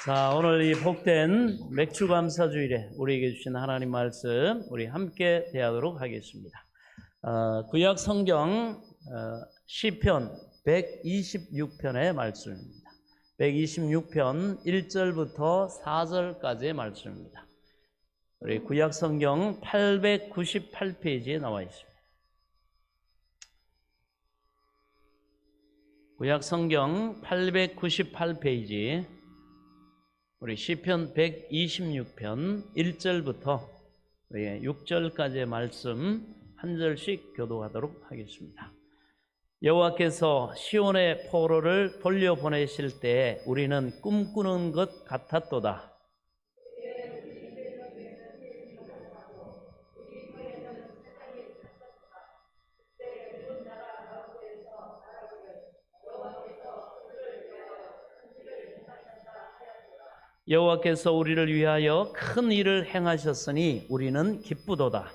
자, 오늘 이 복된 맥주 감사 주일에 우리에게 주신 하나님 말씀 우리 함께 대하도록 하겠습니다. 구약 성경 시편 126편의 말씀입니다. 126편 1절부터 4절까지의 말씀입니다. 우리 구약 성경 898페이지에 나와 있습니다. 구약 성경 898페이지 우리 시편 126편 1절부터 6절까지의 말씀 한 절씩 교독하도록 하겠습니다. 여호와께서 시온의 포로를 돌려보내실 때 우리는 꿈꾸는 것 같았도다. 여호와께서 우리를 위하여 큰 일을 행하셨으니 우리는 기쁘도다.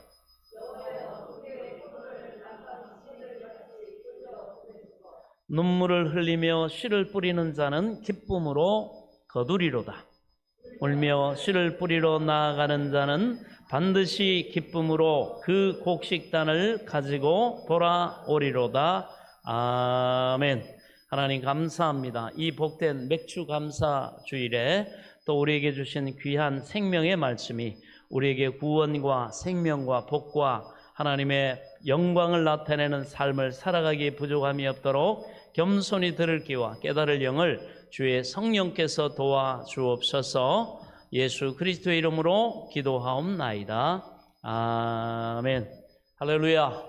눈물을 흘리며 씨를 뿌리는 자는 기쁨으로 거두리로다. 울며 씨를 뿌리러 나아가는 자는 반드시 기쁨으로 그 곡식단을 가지고 돌아오리로다. 아멘. 하나님 감사합니다. 이 복된 맥주 감사 주일에 또 우리에게 주신 귀한 생명의 말씀이 우리에게 구원과 생명과 복과 하나님의 영광을 나타내는 삶을 살아가기에 부족함이 없도록 겸손히 들을 귀와 깨달을 영을 주의 성령께서 도와주옵소서. 예수 그리스도의 이름으로 기도하옵나이다. 아멘. 할렐루야.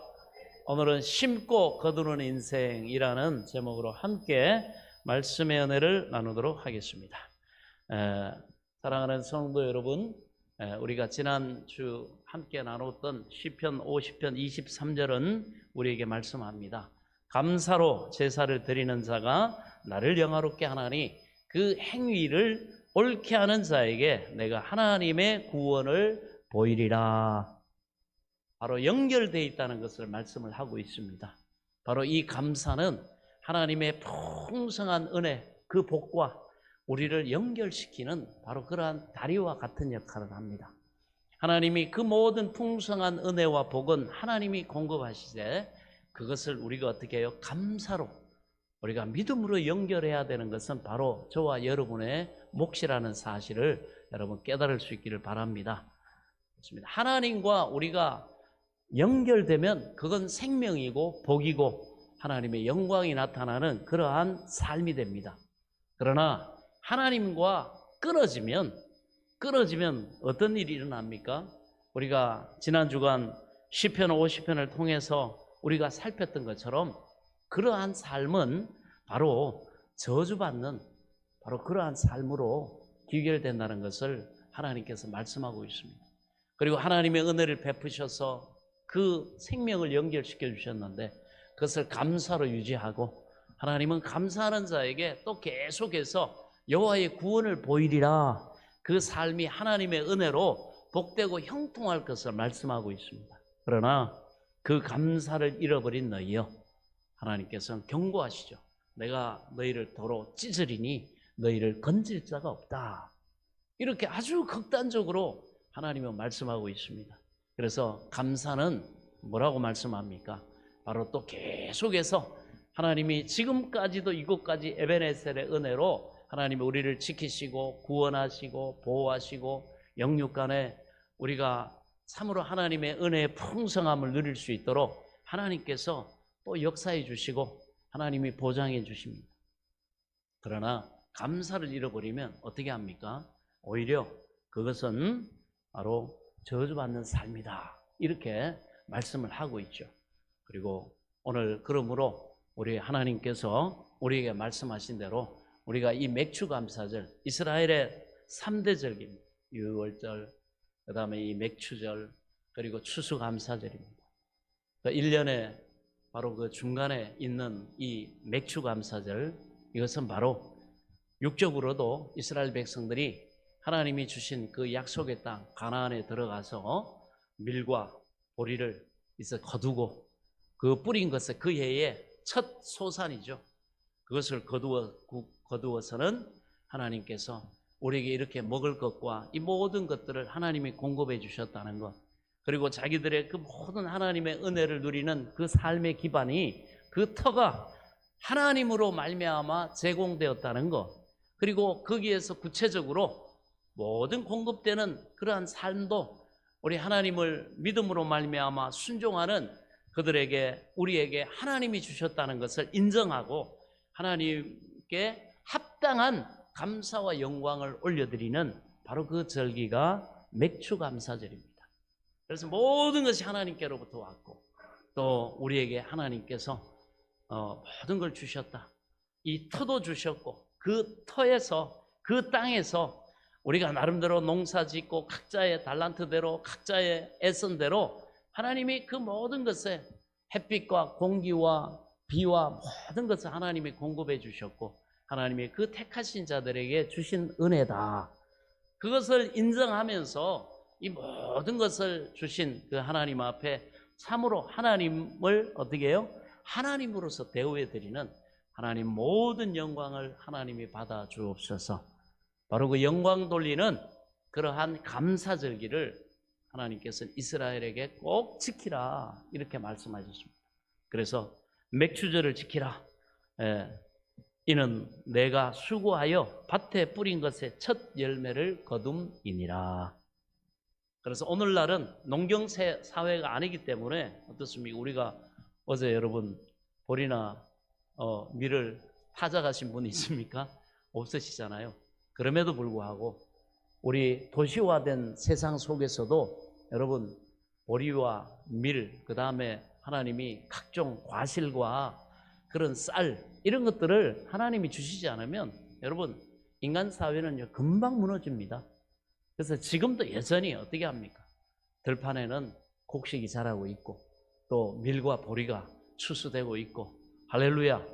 오늘은 심고 거두는 인생이라는 제목으로 함께 말씀의 은혜를 나누도록 하겠습니다. 사랑하는 성도 여러분, 우리가 지난주 함께 나눴던 시편 50편 23절은 우리에게 말씀합니다. 감사로 제사를 드리는 자가 나를 영화롭게 하나니 그 행위를 옳게 하는 자에게 내가 하나님의 구원을 보이리라. 바로 연결되어 있다는 것을 말씀을 하고 있습니다. 바로 이 감사는 하나님의 풍성한 은혜, 그 복과 우리를 연결시키는 바로 그러한 다리와 같은 역할을 합니다. 하나님이 그 모든 풍성한 은혜와 복은 하나님이 공급하시되 그것을 우리가 어떻게 해요? 감사로 우리가 믿음으로 연결해야 되는 것은 바로 저와 여러분의 몫이라는 사실을 여러분 깨달을 수 있기를 바랍니다. 그렇습니다. 하나님과 우리가 연결되면 그건 생명이고 복이고 하나님의 영광이 나타나는 그러한 삶이 됩니다. 그러나 하나님과 끊어지면 어떤 일이 일어납니까? 우리가 지난 주간 시편 50편을 통해서 우리가 살폈던 것처럼 그러한 삶은 바로 저주받는 바로 그러한 삶으로 귀결된다는 것을 하나님께서 말씀하고 있습니다. 그리고 하나님의 은혜를 베푸셔서 그 생명을 연결시켜 주셨는데 그것을 감사로 유지하고 하나님은 감사하는 자에게 또 계속해서 여호와의 구원을 보이리라. 그 삶이 하나님의 은혜로 복되고 형통할 것을 말씀하고 있습니다. 그러나 그 감사를 잃어버린 너희여, 하나님께서는 경고하시죠. 내가 너희를 도로 찢으리니 너희를 건질 자가 없다. 이렇게 아주 극단적으로 하나님은 말씀하고 있습니다. 그래서 감사는 뭐라고 말씀합니까? 바로 또 계속해서 하나님이 지금까지도 이곳까지 에베네셀의 은혜로 하나님이 우리를 지키시고 구원하시고 보호하시고 영육간에 우리가 참으로 하나님의 은혜의 풍성함을 누릴 수 있도록 하나님께서 또 역사해 주시고 하나님이 보장해 주십니다. 그러나 감사를 잃어버리면 어떻게 합니까? 오히려 그것은 바로 저주받는 삶이다. 이렇게 말씀을 하고 있죠. 그리고 오늘 그러므로 우리 하나님께서 우리에게 말씀하신 대로 우리가 이 맥주 감사절, 이스라엘의 3대 절기입니다. 유월절, 그 다음에 이 맥주절, 그리고 추수감사절입니다. 1년에 바로 그 중간에 있는 이 맥주 감사절, 이것은 바로 육적으로도 이스라엘 백성들이 하나님이 주신 그 약속의 땅 가나안에 들어가서 밀과 보리를 이제 거두고 그 뿌린 것을 그 해의 첫 소산이죠. 그것을 거두어서는 하나님께서 우리에게 이렇게 먹을 것과 이 모든 것들을 하나님이 공급해 주셨다는 것, 그리고 자기들의 그 모든 하나님의 은혜를 누리는 그 삶의 기반이, 그 터가 하나님으로 말미암아 제공되었다는 것, 그리고 거기에서 구체적으로 모든 공급되는 그러한 삶도 우리 하나님을 믿음으로 말미암아 순종하는 그들에게, 우리에게 하나님이 주셨다는 것을 인정하고 하나님께 합당한 감사와 영광을 올려드리는 바로 그 절기가 맥추감사절입니다. 그래서 모든 것이 하나님께로부터 왔고 또 우리에게 하나님께서 모든 걸 주셨다. 이 터도 주셨고 그 터에서, 그 땅에서 우리가 나름대로 농사 짓고 각자의 달란트대로, 각자의 애선대로 하나님이 그 모든 것에 햇빛과 공기와 비와 모든 것을 하나님이 공급해 주셨고 하나님이 그 택하신 자들에게 주신 은혜다. 그것을 인정하면서 이 모든 것을 주신 그 하나님 앞에 참으로 하나님을 어떻게 해요? 하나님으로서 대우해 드리는, 하나님 모든 영광을 하나님이 받아 주옵소서. 바로 그 영광 돌리는 그러한 감사절기를 하나님께서 이스라엘에게 꼭 지키라 이렇게 말씀하셨습니다. 그래서 맥추절을 지키라. 이는 내가 수고하여 밭에 뿌린 것의 첫 열매를 거둠이니라. 그래서 오늘날은 농경 사회가 아니기 때문에 어떻습니까? 우리가 어제 여러분 보리나 밀을 타작하신 분이 있습니까? 없으시잖아요. 그럼에도 불구하고 우리 도시화된 세상 속에서도 여러분 보리와 밀, 그 다음에 하나님이 각종 과실과 그런 쌀 이런 것들을 하나님이 주시지 않으면 여러분 인간 사회는 금방 무너집니다. 그래서 지금도 여전히 어떻게 합니까? 들판에는 곡식이 자라고 있고 또 밀과 보리가 추수되고 있고 할렐루야.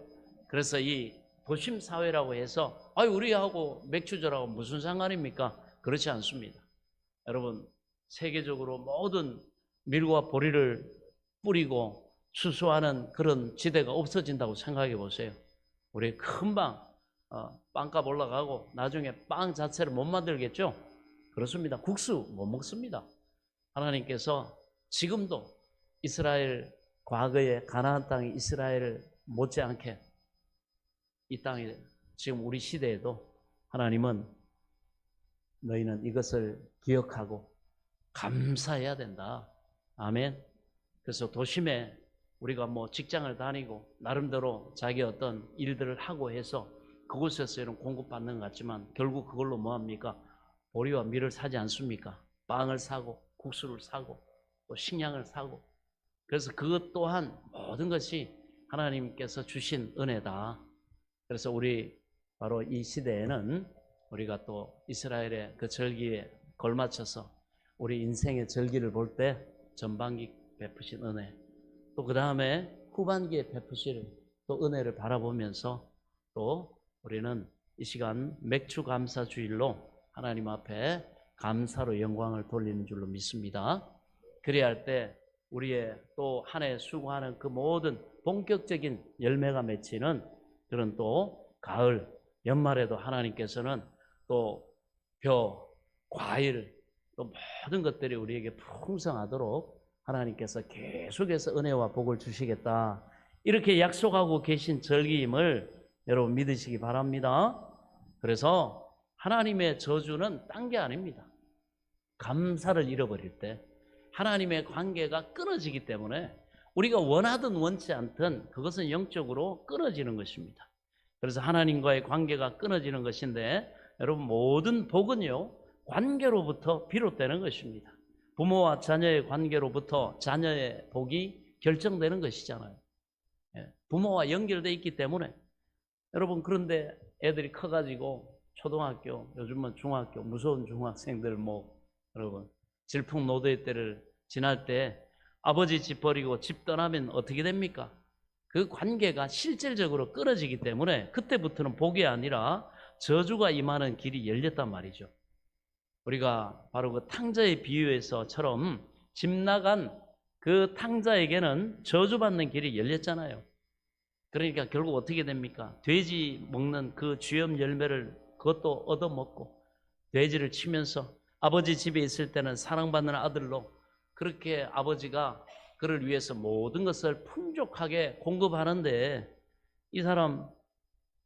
그래서 이 도심 사회라고 해서 우리하고 맥주절하고 무슨 상관입니까? 그렇지 않습니다. 여러분 세계적으로 모든 밀과 보리를 뿌리고 추수하는 그런 지대가 없어진다고 생각해 보세요. 우리 금방 빵값 올라가고 나중에 빵 자체를 못 만들겠죠? 그렇습니다. 국수 못 먹습니다. 하나님께서 지금도 이스라엘, 과거의 가나안 땅이 이스라엘을 못지않게 이 땅에 지금 우리 시대에도 하나님은 너희는 이것을 기억하고 감사해야 된다. 아멘. 그래서 도심에 우리가 직장을 다니고 나름대로 자기 어떤 일들을 하고 해서 그곳에서 이런 공급받는 것 같지만 결국 그걸로 뭐합니까? 보리와 밀을 사지 않습니까? 빵을 사고 국수를 사고 또 식량을 사고. 그래서 그것 또한 모든 것이 하나님께서 주신 은혜다. 그래서 우리 바로 이 시대에는 우리가 또 이스라엘의 그 절기에 걸맞춰서 우리 인생의 절기를 볼 때 전반기 베푸신 은혜, 또 그 다음에 후반기에 베푸실 또 은혜를 바라보면서 또 우리는 이 시간 맥주 감사 주일로 하나님 앞에 감사로 영광을 돌리는 줄로 믿습니다. 그래야 할 때 우리의 또 한 해 수고하는 그 모든 본격적인 열매가 맺히는 그런 또 가을, 연말에도 하나님께서는 또 벼, 과일, 또 모든 것들이 우리에게 풍성하도록 하나님께서 계속해서 은혜와 복을 주시겠다. 이렇게 약속하고 계신 절기임을 여러분 믿으시기 바랍니다. 그래서 하나님의 저주는 딴 게 아닙니다. 감사를 잃어버릴 때 하나님의 관계가 끊어지기 때문에 우리가 원하든 원치 않든 그것은 영적으로 끊어지는 것입니다. 그래서 하나님과의 관계가 끊어지는 것인데 여러분 모든 복은요 관계로부터 비롯되는 것입니다. 부모와 자녀의 관계로부터 자녀의 복이 결정되는 것이잖아요. 부모와 연결되어 있기 때문에 여러분 그런데 애들이 커가지고 초등학교, 요즘은 중학교, 무서운 중학생들 여러분 질풍노도의 때를 지날 때 아버지 집 버리고 집 떠나면 어떻게 됩니까? 그 관계가 실질적으로 끊어지기 때문에 그때부터는 복이 아니라 저주가 임하는 길이 열렸단 말이죠. 우리가 바로 그 탕자의 비유에서처럼 집 나간 그 탕자에게는 저주받는 길이 열렸잖아요. 그러니까 결국 어떻게 됩니까? 돼지 먹는 그 쥐염 열매를 그것도 얻어먹고 돼지를 치면서 아버지 집에 있을 때는 사랑받는 아들로 그렇게 아버지가 그를 위해서 모든 것을 풍족하게 공급하는데 이 사람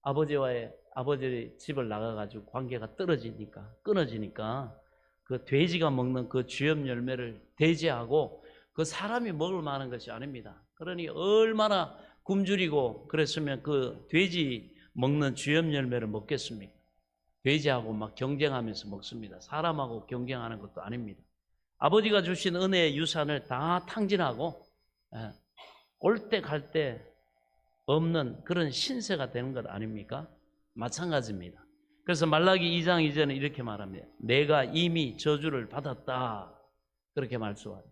아버지 집을 나가가지고 관계가 떨어지니까 끊어지니까 그 돼지가 먹는 그 주엽 열매를 돼지하고 그 사람이 먹을 만한 것이 아닙니다. 그러니 얼마나 굶주리고 그랬으면 그 돼지 먹는 주엽 열매를 먹겠습니까? 돼지하고 막 경쟁하면서 먹습니다. 사람하고 경쟁하는 것도 아닙니다. 아버지가 주신 은혜의 유산을 다 탕진하고 올 때 갈 때 없는 그런 신세가 되는 것 아닙니까? 마찬가지입니다. 그래서 말라기 2장 2절은 이렇게 말합니다. 내가 이미 저주를 받았다. 그렇게 말씀합니다.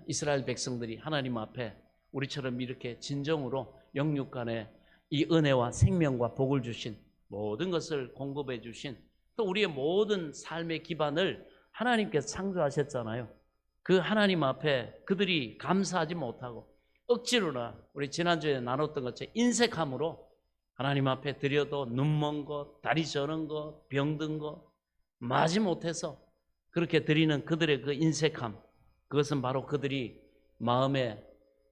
이스라엘 백성들이 하나님 앞에 우리처럼 이렇게 진정으로 영육 간에 이 은혜와 생명과 복을 주신 모든 것을 공급해 주신 또 우리의 모든 삶의 기반을 하나님께서 창조하셨잖아요. 그 하나님 앞에 그들이 감사하지 못하고 억지로나 우리 지난주에 나눴던 것처럼 인색함으로 하나님 앞에 드려도 눈먼 것, 다리 저는 것, 병든 것 마지못해서 그렇게 드리는 그들의 그 인색함, 그것은 바로 그들이 마음에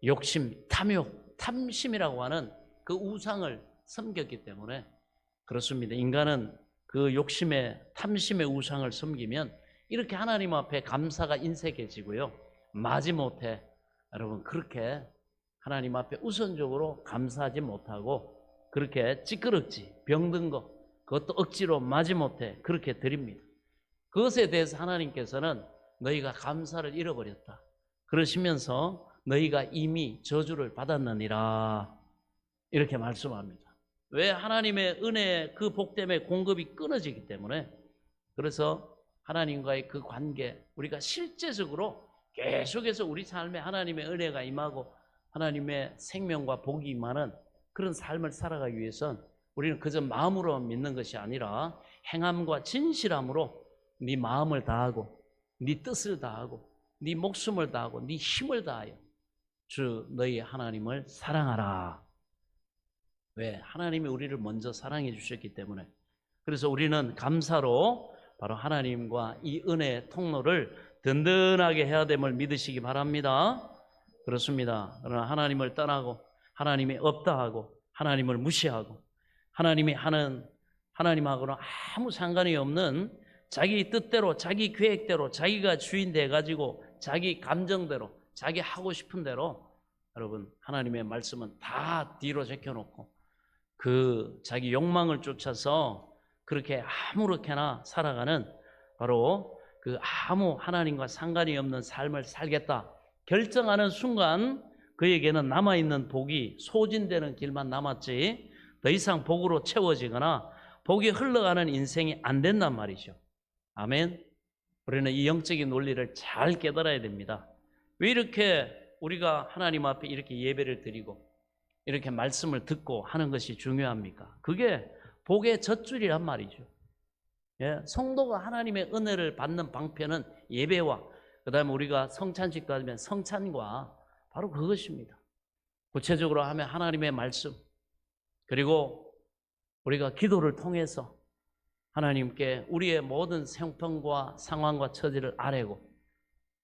욕심, 탐욕, 탐심이라고 하는 그 우상을 섬겼기 때문에 그렇습니다. 인간은 그 욕심의 탐심의 우상을 섬기면 이렇게 하나님 앞에 감사가 인색해지고요. 마지못해 여러분 그렇게 하나님 앞에 우선적으로 감사하지 못하고 그렇게 찌끄럽지 병든 거 그것도 억지로 마지못해 그렇게 드립니다. 그것에 대해서 하나님께서는 너희가 감사를 잃어버렸다. 그러시면서 너희가 이미 저주를 받았느니라 이렇게 말씀합니다. 왜? 하나님의 은혜 그 복 때문에 공급이 끊어지기 때문에. 그래서 하나님과의 그 관계 우리가 실제적으로 계속해서 우리 삶에 하나님의 은혜가 임하고 하나님의 생명과 복이 임하는 그런 삶을 살아가기 위해선 우리는 그저 마음으로 믿는 것이 아니라 행함과 진실함으로 네 마음을 다하고 네 뜻을 다하고 네 목숨을 다하고 네 힘을 다하여 주 너희 하나님을 사랑하라. 왜? 하나님이 우리를 먼저 사랑해 주셨기 때문에. 그래서 우리는 감사로 바로 하나님과 이 은혜의 통로를 든든하게 해야 됨을 믿으시기 바랍니다. 그렇습니다. 그러나 하나님을 떠나고 하나님이 없다 하고 하나님을 무시하고 하나님하고는 아무 상관이 없는 자기 뜻대로 자기 계획대로 자기가 주인 돼가지고 자기 감정대로 자기 하고 싶은 대로 여러분 하나님의 말씀은 다 뒤로 제껴놓고 그 자기 욕망을 쫓아서 그렇게 아무렇게나 살아가는 바로 그 아무 하나님과 상관이 없는 삶을 살겠다 결정하는 순간 그에게는 남아있는 복이 소진되는 길만 남았지 더 이상 복으로 채워지거나 복이 흘러가는 인생이 안 된단 말이죠. 아멘. 우리는 이 영적인 논리를 잘 깨달아야 됩니다. 왜 이렇게 우리가 하나님 앞에 이렇게 예배를 드리고 이렇게 말씀을 듣고 하는 것이 중요합니까? 그게 복의 젖줄이란 말이죠. 예, 성도가 하나님의 은혜를 받는 방편은 예배와 그 다음에 우리가 성찬식도 하면 성찬과 바로 그것입니다. 구체적으로 하면 하나님의 말씀 그리고 우리가 기도를 통해서 하나님께 우리의 모든 형편과 상황과 처지를 아뢰고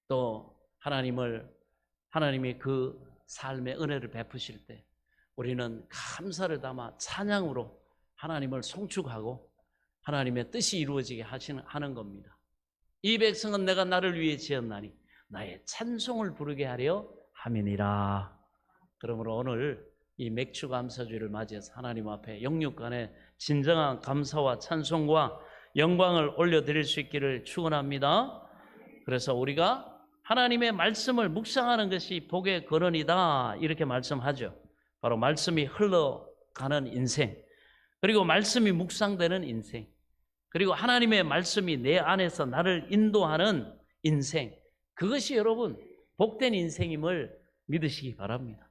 또 하나님이 그 삶의 은혜를 베푸실 때 우리는 감사를 담아 찬양으로 하나님을 송축하고 하나님의 뜻이 이루어지게 하는 겁니다. 이 백성은 내가 나를 위해 지었나니 나의 찬송을 부르게 하려 함이니라. 그러므로 오늘 이 맥주 감사주를 맞이해서 하나님 앞에 영육 간에 진정한 감사와 찬송과 영광을 올려드릴 수 있기를 축원합니다. 그래서 우리가 하나님의 말씀을 묵상하는 것이 복의 근원이다 이렇게 말씀하죠. 바로 말씀이 흘러가는 인생 그리고 말씀이 묵상되는 인생 그리고 하나님의 말씀이 내 안에서 나를 인도하는 인생 그것이 여러분 복된 인생임을 믿으시기 바랍니다.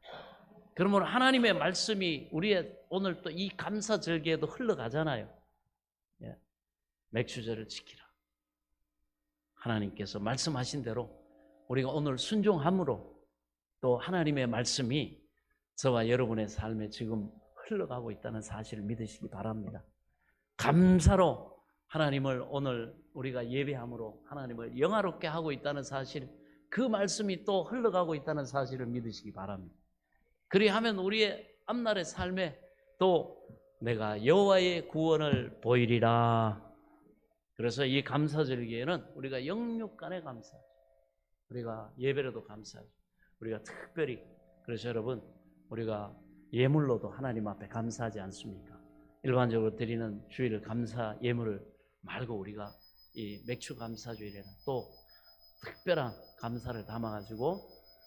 그러면 하나님의 말씀이 우리의 오늘 또 이 감사절기에도 흘러가잖아요. 맥주절을 지키라. 하나님께서 말씀하신 대로 우리가 오늘 순종함으로 또 하나님의 말씀이 저와 여러분의 삶에 지금 흘러가고 있다는 사실을 믿으시기 바랍니다. 감사로 하나님을 오늘 우리가 예배함으로 하나님을 영화롭게 하고 있다는 사실, 그 말씀이 또 흘러가고 있다는 사실을 믿으시기 바랍니다. 그리하면 우리의 앞날의 삶에 또 내가 여호와의 구원을 보이리라. 그래서 이 감사절기에는 우리가 영육간에 감사하죠. 우리가 예배로도 감사하죠. 우리가 특별히, 그래서 여러분, 우리가 예물로도 하나님 앞에 감사하지 않습니까? 일반적으로 드리는 주일 감사 예물을 말고 우리가 이 맥주 감사주일에는 또 특별한 감사를 담아가지고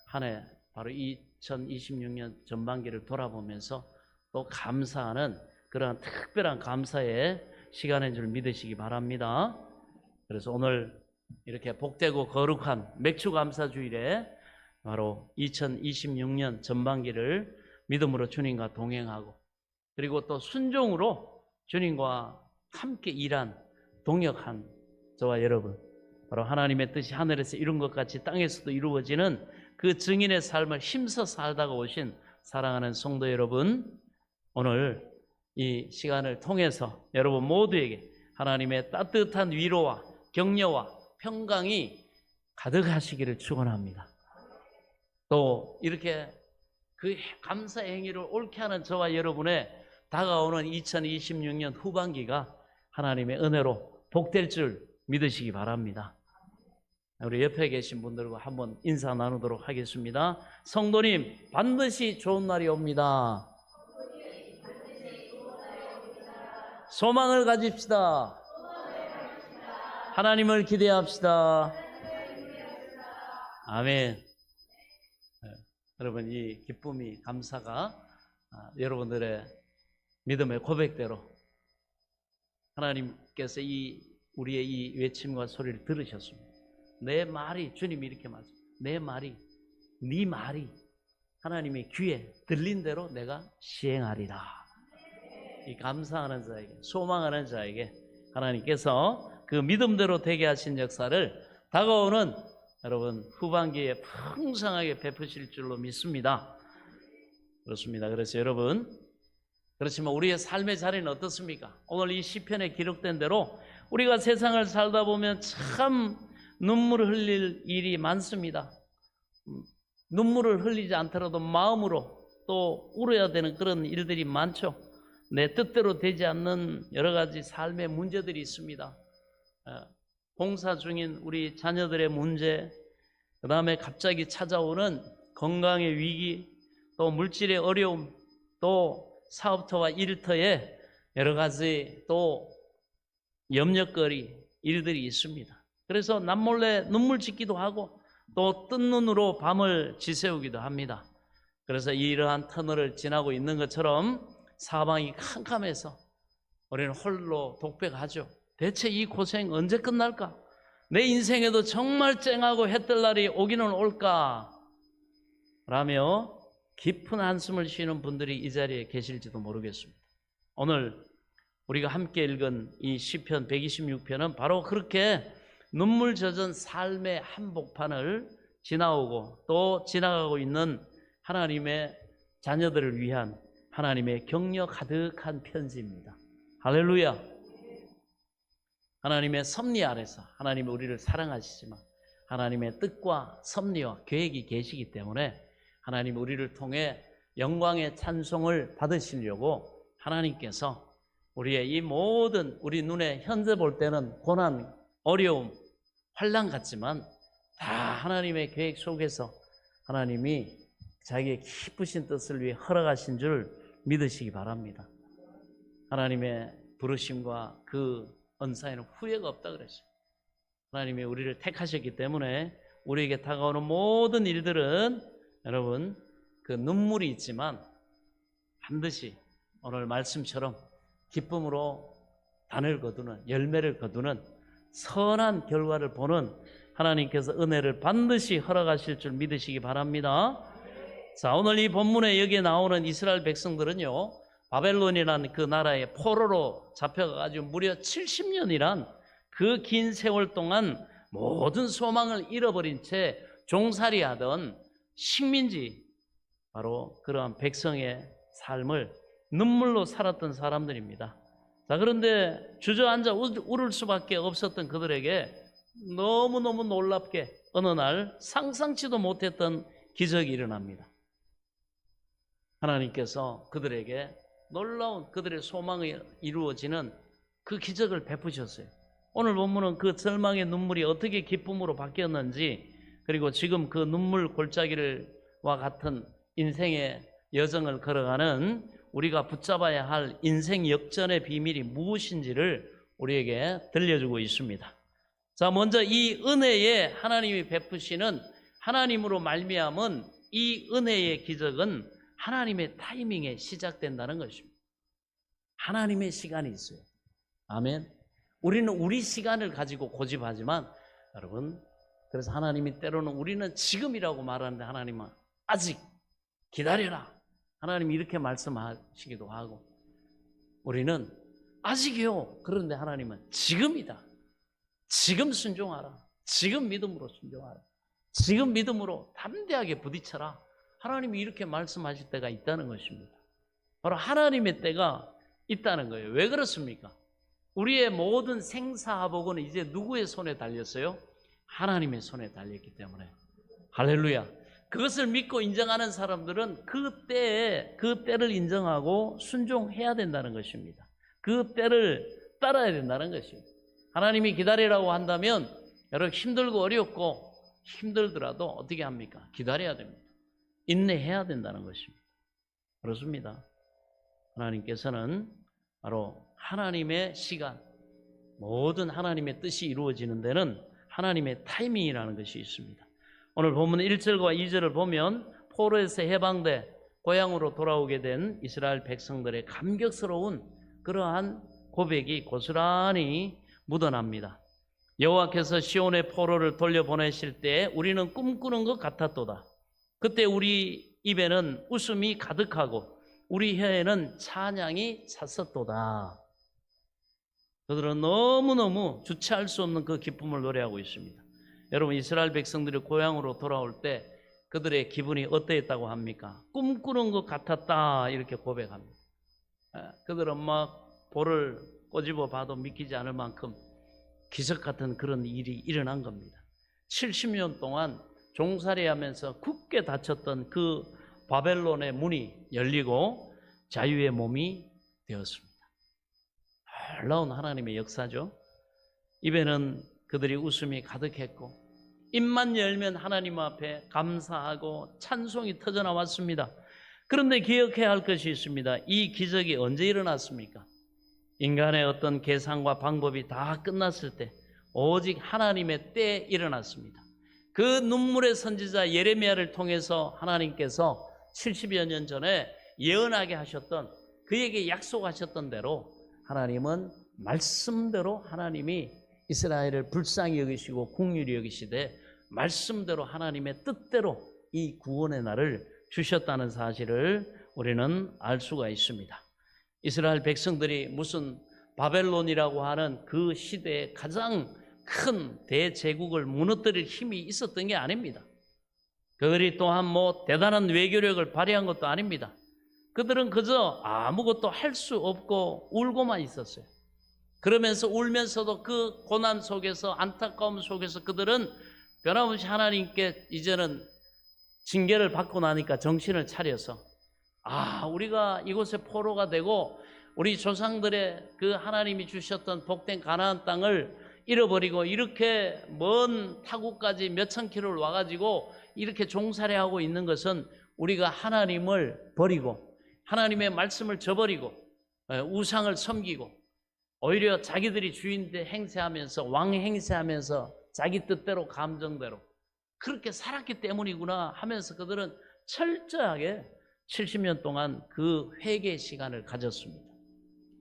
한 해 바로 2026년 전반기를 돌아보면서 또 감사하는 그러한 특별한 감사의 시간인 줄 믿으시기 바랍니다. 그래서 오늘 이렇게 복되고 거룩한 맥주 감사주일에 바로 2026년 전반기를 믿음으로 주님과 동행하고, 그리고 또 순종으로 주님과 함께 일한 동역한 저와 여러분, 바로 하나님의 뜻이 하늘에서 이룬 것 같이 땅에서도 이루어지는 그 증인의 삶을 힘써 살다가 오신 사랑하는 성도 여러분, 오늘 이 시간을 통해서 여러분 모두에게 하나님의 따뜻한 위로와 격려와 평강이 가득하시기를 축원합니다. 또 이렇게 그 감사 행위를 옳게 하는 저와 여러분의 다가오는 2026년 후반기가 하나님의 은혜로 복될 줄 믿으시기 바랍니다. 우리 옆에 계신 분들과 한번 인사 나누도록 하겠습니다. 성도님, 반드시 좋은 날이 옵니다. 소망을 가집시다. 하나님을 기대합시다. 아멘. 여러분, 이 기쁨이, 감사가 여러분들의 믿음의 고백대로 하나님께서 우리의 이 외침과 소리를 들으셨습니다. 내 말이, 주님이 이렇게 말씀, 내 말이, 네 말이 하나님의 귀에 들린 대로 내가 시행하리라. 이 감사하는 자에게, 소망하는 자에게 하나님께서 그 믿음대로 되게 하신 역사를 다가오는 여러분 후반기에 풍성하게 베푸실 줄로 믿습니다. 그렇습니다. 그래서 여러분, 그렇지만 우리의 삶의 자리는 어떻습니까? 오늘 이 시편에 기록된 대로 우리가 세상을 살다 보면 참 눈물을 흘릴 일이 많습니다. 눈물을 흘리지 않더라도 마음으로 또 울어야 되는 그런 일들이 많죠. 내 뜻대로 되지 않는 여러 가지 삶의 문제들이 있습니다. 봉사 중인 우리 자녀들의 문제, 그 다음에 갑자기 찾아오는 건강의 위기, 또 물질의 어려움, 또 사업터와 일터에 여러 가지 또 염려거리 일들이 있습니다. 그래서 남몰래 눈물 짓기도 하고 또 뜬 눈으로 밤을 지새우기도 합니다. 그래서 이러한 터널을 지나고 있는 것처럼 사방이 캄캄해서 우리는 홀로 독백하죠. 대체 이 고생 언제 끝날까? 내 인생에도 정말 쨍하고 해뜰 날이 오기는 올까? 라며 깊은 한숨을 쉬는 분들이 이 자리에 계실지도 모르겠습니다. 오늘 우리가 함께 읽은 이 시편 126편은 바로 그렇게 눈물 젖은 삶의 한복판을 지나오고 또 지나가고 있는 하나님의 자녀들을 위한 하나님의 격려 가득한 편지입니다. 할렐루야. 하나님의 섭리 아래서 하나님이 우리를 사랑하시지만 하나님의 뜻과 섭리와 계획이 계시기 때문에 하나님 우리를 통해 영광의 찬송을 받으시려고 하나님께서 우리의 이 모든 우리 눈에 현재 볼 때는 고난, 어려움, 환난 같지만 다 하나님의 계획 속에서 하나님이 자기의 기쁘신 뜻을 위해 허락하신 줄 믿으시기 바랍니다. 하나님의 부르심과 그 은사에는 후회가 없다 그랬어요. 하나님이 우리를 택하셨기 때문에 우리에게 다가오는 모든 일들은 여러분 그 눈물이 있지만 반드시 오늘 말씀처럼 기쁨으로 단을 거두는, 열매를 거두는 선한 결과를 보는 하나님께서 은혜를 반드시 허락하실 줄 믿으시기 바랍니다. 자, 오늘 이 본문에 여기에 나오는 이스라엘 백성들은요, 바벨론이라는 그 나라의 포로로 잡혀가지고 무려 70년이란 그 긴 세월 동안 모든 소망을 잃어버린 채 종살이하던 식민지, 바로 그러한 백성의 삶을 눈물로 살았던 사람들입니다. 자, 그런데 주저앉아 울을 수밖에 없었던 그들에게 너무너무 놀랍게 어느 날 상상치도 못했던 기적이 일어납니다. 하나님께서 그들에게 놀라운 그들의 소망이 이루어지는 그 기적을 베푸셨어요. 오늘 본문은 그 절망의 눈물이 어떻게 기쁨으로 바뀌었는지, 그리고 지금 그 눈물 골짜기와 같은 인생의 여정을 걸어가는 우리가 붙잡아야 할 인생 역전의 비밀이 무엇인지를 우리에게 들려주고 있습니다. 자, 먼저 이 은혜에 하나님이 베푸시는 하나님으로 말미암은 이 은혜의 기적은 하나님의 타이밍에 시작된다는 것입니다. 하나님의 시간이 있어요. 아멘. 우리는 우리 시간을 가지고 고집하지만 여러분, 그래서 하나님이 때로는 우리는 지금이라고 말하는데 하나님은 아직 기다려라. 하나님이 이렇게 말씀하시기도 하고, 우리는 아직이요. 그런데 하나님은 지금이다. 지금 순종하라. 지금 믿음으로 순종하라. 지금 믿음으로 담대하게 부딪혀라. 하나님이 이렇게 말씀하실 때가 있다는 것입니다. 바로 하나님의 때가 있다는 거예요. 왜 그렇습니까? 우리의 모든 생사화복은 이제 누구의 손에 달렸어요? 하나님의 손에 달렸기 때문에. 할렐루야. 그것을 믿고 인정하는 사람들은 그 때를 인정하고 순종해야 된다는 것입니다. 그 때를 따라야 된다는 것입니다. 하나님이 기다리라고 한다면 여러분, 힘들고 어렵고 힘들더라도 어떻게 합니까? 기다려야 됩니다. 인내해야 된다는 것입니다. 그렇습니다. 하나님께서는 바로 하나님의 시간, 모든 하나님의 뜻이 이루어지는 데는 하나님의 타이밍이라는 것이 있습니다. 오늘 본문 1절과 2절을 보면 포로에서 해방돼 고향으로 돌아오게 된 이스라엘 백성들의 감격스러운 그러한 고백이 고스란히 묻어납니다. 여호와께서 시온의 포로를 돌려보내실 때 우리는 꿈꾸는 것 같았도다. 그때 우리 입에는 웃음이 가득하고 우리 혀에는 찬양이 찼었도다. 그들은 너무너무 주체할 수 없는 그 기쁨을 노래하고 있습니다. 여러분, 이스라엘 백성들이 고향으로 돌아올 때 그들의 기분이 어떠했다고 합니까? 꿈꾸는 것 같았다, 이렇게 고백합니다. 그들은 막 볼을 꼬집어 봐도 믿기지 않을 만큼 기적 같은 그런 일이 일어난 겁니다. 70년 동안 종살이하면서 굳게 닫혔던 그 바벨론의 문이 열리고 자유의 몸이 되었습니다. 놀라운 하나님의 역사죠. 입에는 그들이 웃음이 가득했고 입만 열면 하나님 앞에 감사하고 찬송이 터져나왔습니다. 그런데 기억해야 할 것이 있습니다. 이 기적이 언제 일어났습니까? 인간의 어떤 계산과 방법이 다 끝났을 때 오직 하나님의 때에 일어났습니다. 그 눈물의 선지자 예레미야를 통해서 하나님께서 70여 년 전에 예언하게 하셨던, 그에게 약속하셨던 대로 하나님은 말씀대로 하나님이 이스라엘을 불쌍히 여기시고 긍휼히 여기시되 말씀대로 하나님의 뜻대로 이 구원의 날을 주셨다는 사실을 우리는 알 수가 있습니다. 이스라엘 백성들이 무슨 바벨론이라고 하는 그 시대에 가장 큰 대제국을 무너뜨릴 힘이 있었던 게 아닙니다. 그들이 또한 대단한 외교력을 발휘한 것도 아닙니다. 그들은 그저 아무것도 할 수 없고 울고만 있었어요. 그러면서 울면서도 그 고난 속에서, 안타까움 속에서 그들은 변함없이 하나님께 이제는 징계를 받고 나니까 정신을 차려서, 우리가 이곳에 포로가 되고 우리 조상들의 그 하나님이 주셨던 복된 가나안 땅을 잃어버리고 이렇게 먼 타국까지 몇천 킬로를 와가지고 이렇게 종살이하고 있는 것은 우리가 하나님을 버리고 하나님의 말씀을 저버리고 우상을 섬기고 오히려 자기들이 주인 행세하면서 왕 행세하면서 자기 뜻대로 감정대로 그렇게 살았기 때문이구나 하면서 그들은 철저하게 70년 동안 그 회개의 시간을 가졌습니다.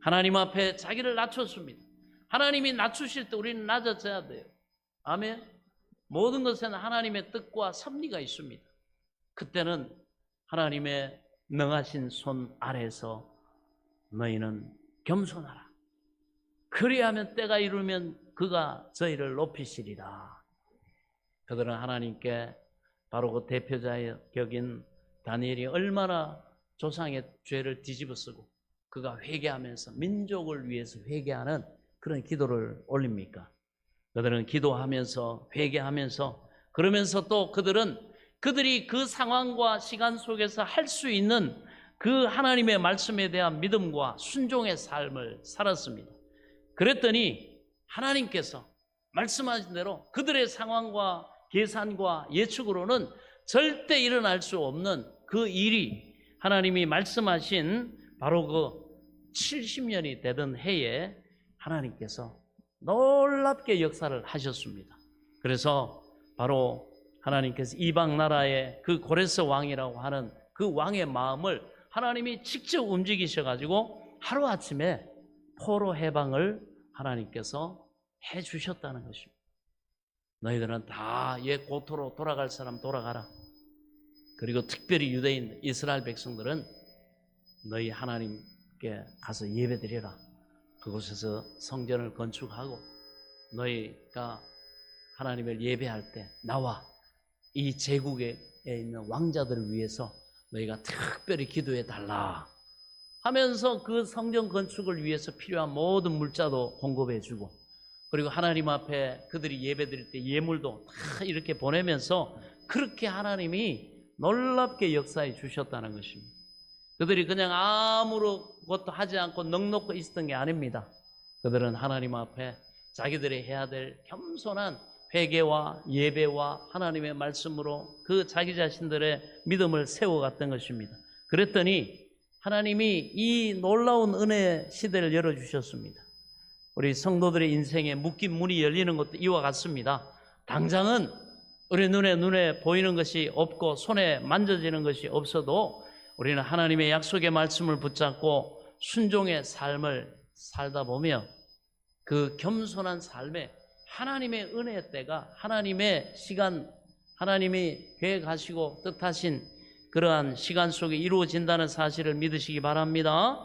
하나님 앞에 자기를 낮췄습니다. 하나님이 낮추실 때 우리는 낮아져야 돼요. 아멘. 모든 것에는 하나님의 뜻과 섭리가 있습니다. 그때는 하나님의 능하신 손 아래서 너희는 겸손하라. 그리하면 때가 이르면 그가 저희를 높이시리라. 그들은 하나님께 바로 그 대표자의 격인 다니엘이 얼마나 조상의 죄를 뒤집어 쓰고 그가 회개하면서 민족을 위해서 회개하는 그런 기도를 올립니까? 그들은 기도하면서 회개하면서 그러면서 또 그들이 그 상황과 시간 속에서 할 수 있는 그 하나님의 말씀에 대한 믿음과 순종의 삶을 살았습니다. 그랬더니 하나님께서 말씀하신 대로 그들의 상황과 계산과 예측으로는 절대 일어날 수 없는 그 일이 하나님이 말씀하신 바로 그 70년이 되던 해에 하나님께서 놀랍게 역사를 하셨습니다. 그래서 바로 하나님께서 이방 나라의 그 고레스 왕이라고 하는 그 왕의 마음을 하나님이 직접 움직이셔가지고 하루아침에 포로 해방을 하나님께서 해주셨다는 것입니다. 너희들은 다 옛 고토로 돌아갈 사람 돌아가라. 그리고 특별히 유대인 이스라엘 백성들은 너희 하나님께 가서 예배드리라. 그곳에서 성전을 건축하고 너희가 하나님을 예배할 때 나와 이 제국에 있는 왕자들을 위해서 너희가 특별히 기도해 달라 하면서 그 성전 건축을 위해서 필요한 모든 물자도 공급해 주고, 그리고 하나님 앞에 그들이 예배 드릴 때 예물도 다 이렇게 보내면서 그렇게 하나님이 놀랍게 역사해 주셨다는 것입니다. 그들이 그냥 아무것도 하지 않고 넋놓고 있었던 게 아닙니다. 그들은 하나님 앞에 자기들이 해야 될 겸손한 회개와 예배와 하나님의 말씀으로 그 자기 자신들의 믿음을 세워갔던 것입니다. 그랬더니 하나님이 이 놀라운 은혜 시대를 열어주셨습니다. 우리 성도들의 인생에 묶인 문이 열리는 것도 이와 같습니다. 당장은 우리 눈에 보이는 것이 없고 손에 만져지는 것이 없어도 우리는 하나님의 약속의 말씀을 붙잡고 순종의 삶을 살다 보며 그 겸손한 삶에 하나님의 은혜의 때가, 하나님의 시간, 하나님이 계획하시고 뜻하신 그러한 시간 속에 이루어진다는 사실을 믿으시기 바랍니다.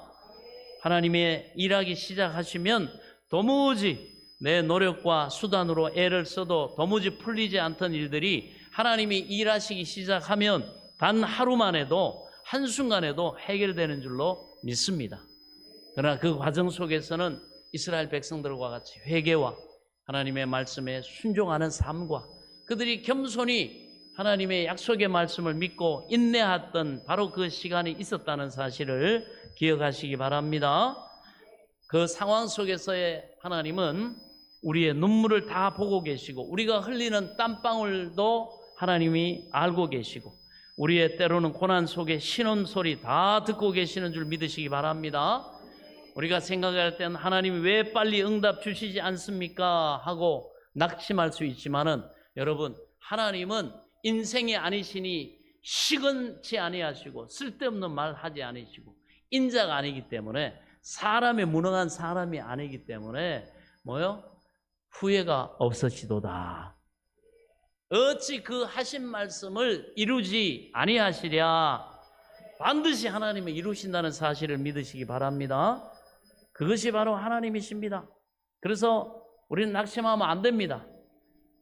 하나님의 일하기 시작하시면 도무지 내 노력과 수단으로 애를 써도 도무지 풀리지 않던 일들이 하나님이 일하시기 시작하면 단 하루만에도 한순간에도 해결되는 줄로 믿습니다. 그러나 그 과정 속에서는 이스라엘 백성들과 같이 회개와 하나님의 말씀에 순종하는 삶과 그들이 겸손히 하나님의 약속의 말씀을 믿고 인내했던 바로 그 시간이 있었다는 사실을 기억하시기 바랍니다. 그 상황 속에서의 하나님은 우리의 눈물을 다 보고 계시고 우리가 흘리는 땀방울도 하나님이 알고 계시고 우리의 때로는 고난 속에 신음소리 다 듣고 계시는 줄 믿으시기 바랍니다. 우리가 생각할 때는 하나님이 왜 빨리 응답 주시지 않습니까? 하고 낙심할 수 있지만은 여러분, 하나님은 인생이 아니시니 시건치 아니하시고 쓸데없는 말 하지 않으시고 인자가 아니기 때문에 사람의 무능한 사람이 아니기 때문에 후회가 없으시도다. 어찌 그 하신 말씀을 이루지 아니하시랴. 반드시 하나님이 이루신다는 사실을 믿으시기 바랍니다. 그것이 바로 하나님이십니다. 그래서 우리는 낙심하면 안 됩니다.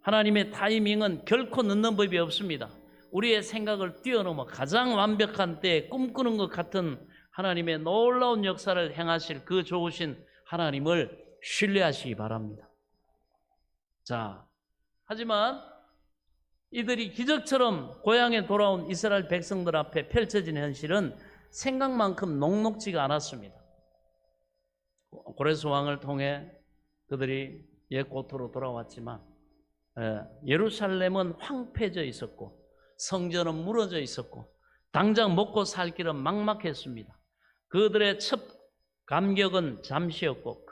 하나님의 타이밍은 결코 늦는 법이 없습니다. 우리의 생각을 뛰어넘어 가장 완벽한 때에 꿈꾸는 것 같은 하나님의 놀라운 역사를 행하실 그 좋으신 하나님을 신뢰하시기 바랍니다. 자, 하지만 이들이 기적처럼 고향에 돌아온 이스라엘 백성들 앞에 펼쳐진 현실은 생각만큼 녹록지가 않았습니다. 고레스 왕을 통해 그들이 옛 고토로 돌아왔지만 예루살렘은 황폐해져 있었고 성전은 무너져 있었고 당장 먹고 살 길은 막막했습니다. 그들의 첫 감격은 잠시였고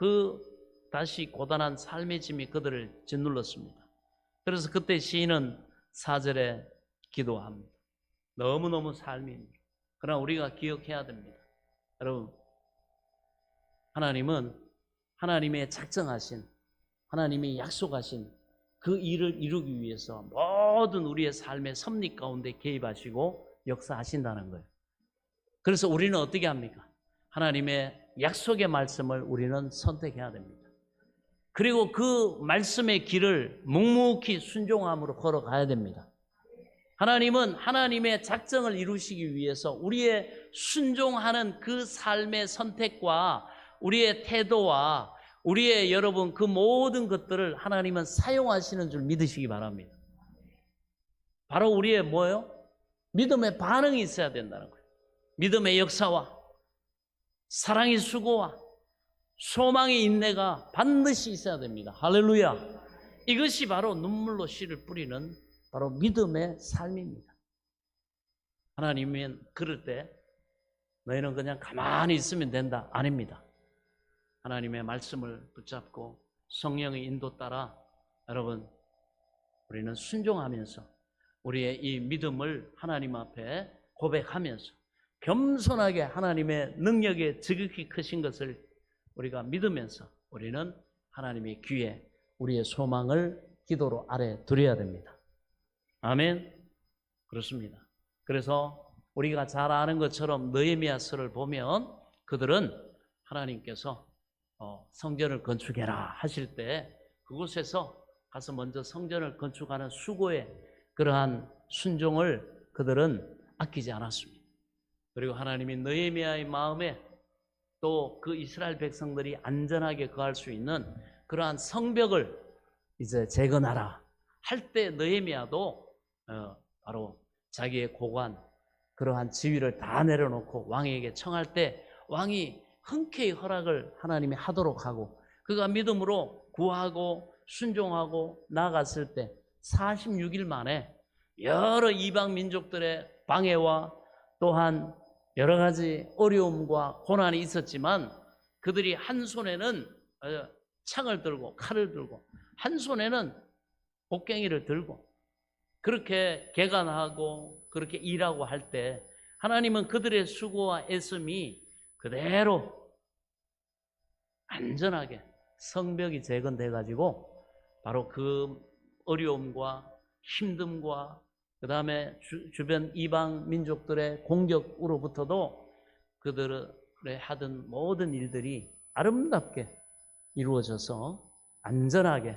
다시 고단한 삶의 짐이 그들을 짓눌렀습니다. 그래서 그때 시인은 4절에 기도합니다. 너무너무 삶입니다. 그러나 우리가 기억해야 됩니다. 여러분, 하나님은 하나님의 작정하신, 하나님이 약속하신 그 일을 이루기 위해서 모든 우리의 삶의 섭리 가운데 개입하시고 역사하신다는 거예요. 그래서 우리는 어떻게 합니까? 하나님의 약속의 말씀을 우리는 선택해야 됩니다. 그리고 그 말씀의 길을 묵묵히 순종함으로 걸어가야 됩니다. 하나님은 하나님의 작정을 이루시기 위해서 우리의 순종하는 그 삶의 선택과 우리의 태도와 우리의 여러분 그 모든 것들을 하나님은 사용하시는 줄 믿으시기 바랍니다. 바로 우리의 뭐예요? 믿음의 반응이 있어야 된다는 거예요. 믿음의 역사와 사랑의 수고와 소망의 인내가 반드시 있어야 됩니다. 할렐루야. 이것이 바로 눈물로 씨를 뿌리는 바로 믿음의 삶입니다. 하나님은 그럴 때 너희는 그냥 가만히 있으면 된다. 아닙니다. 하나님의 말씀을 붙잡고 성령의 인도 따라 여러분 우리는 순종하면서 우리의 이 믿음을 하나님 앞에 고백하면서 겸손하게 하나님의 능력에 지극히 크신 것을 우리가 믿으면서 우리는 하나님의 귀에 우리의 소망을 기도로 아래 두려야 됩니다. 아멘. 그렇습니다. 그래서 우리가 잘 아는 것처럼 느헤미야서를 보면 그들은 하나님께서 성전을 건축해라 하실 때 그곳에서 가서 먼저 성전을 건축하는 수고의 그러한 순종을 그들은 아끼지 않았습니다. 그리고 하나님이 느헤미야의 마음에 또 그 이스라엘 백성들이 안전하게 거할 수 있는 그러한 성벽을 이제 재건하라 할 때 느헤미야도 바로 자기의 고관 그러한 지위를 다 내려놓고 왕에게 청할 때 왕이 흔쾌히 허락을 하나님이 하도록 하고 그가 믿음으로 구하고 순종하고 나아갔을 때 46일 만에 여러 이방 민족들의 방해와 또한 여러 가지 어려움과 고난이 있었지만 그들이 한 손에는 창을 들고 칼을 들고 한 손에는 곡괭이를 들고 그렇게 개간하고 그렇게 일하고 할 때 하나님은 그들의 수고와 애씀이 그대로 안전하게 성벽이 재건돼 가지고 바로 그 어려움과 힘듦과 그 다음에 주변 이방 민족들의 공격으로부터도 그들의 하던 모든 일들이 아름답게 이루어져서 안전하게